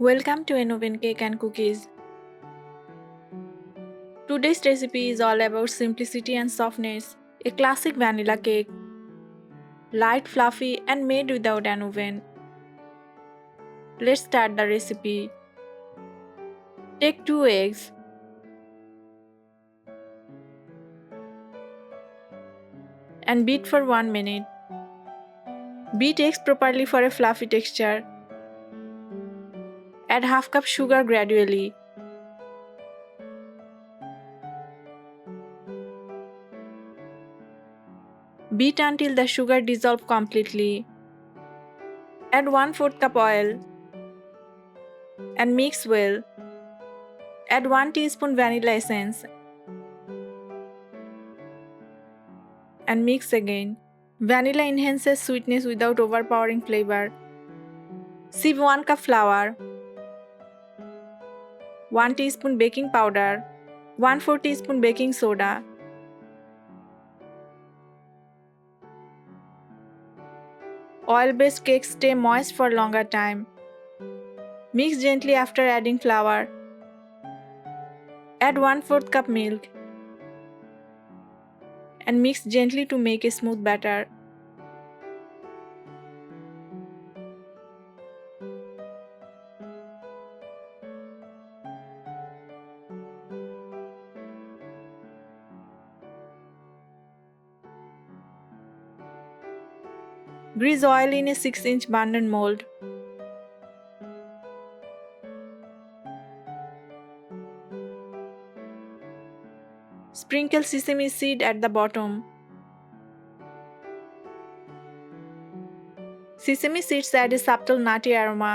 Welcome to Oven Cake and Cookies. Today's recipe is all about simplicity and softness. A classic vanilla cake, light, fluffy, and made without an oven. Let's start the recipe. Take 2 eggs, and beat for 1 minute. Beat eggs properly for a fluffy texture. Add half cup sugar gradually. Beat until the sugar dissolves completely. Add 1/4 cup oil and mix well. Add 1 teaspoon vanilla essence and mix again. Vanilla enhances sweetness without overpowering flavor. Sieve 1 cup flour, 1 teaspoon baking powder, 1/4 teaspoon baking soda. Oil-based cakes stay moist for longer time. Mix gently after adding flour. Add 1/4 cup milk and mix gently to make a smooth batter. Grease oil in a 6-inch bundle mold. Sprinkle sesame seed at the bottom. Sesame seeds add a subtle nutty aroma.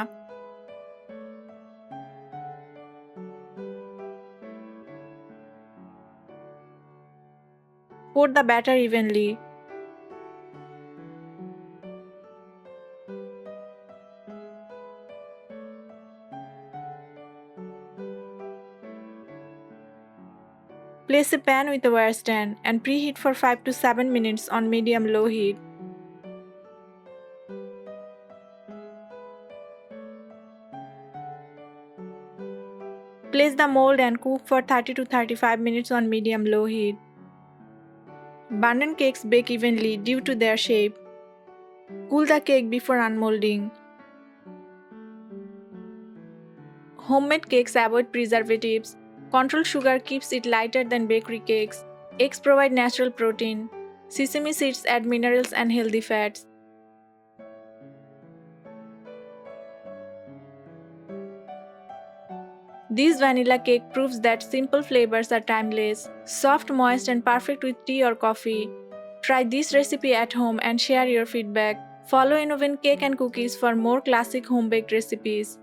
Pour the batter evenly. Place a pan with a wire stand and preheat for 5 to 7 minutes on medium-low heat. Place the mold and cook for 30 to 35 minutes on medium-low heat. Abundant cakes bake evenly due to their shape. Cool the cake before unmolding. Homemade cakes avoid preservatives. Controlled sugar keeps it lighter than bakery cakes. Eggs provide natural protein. Sesame seeds add minerals and healthy fats. This vanilla cake proves that simple flavors are timeless, soft, moist, and perfect with tea or coffee. Try this recipe at home and share your feedback. Follow Oven Cake and Cookies for more classic home-baked recipes.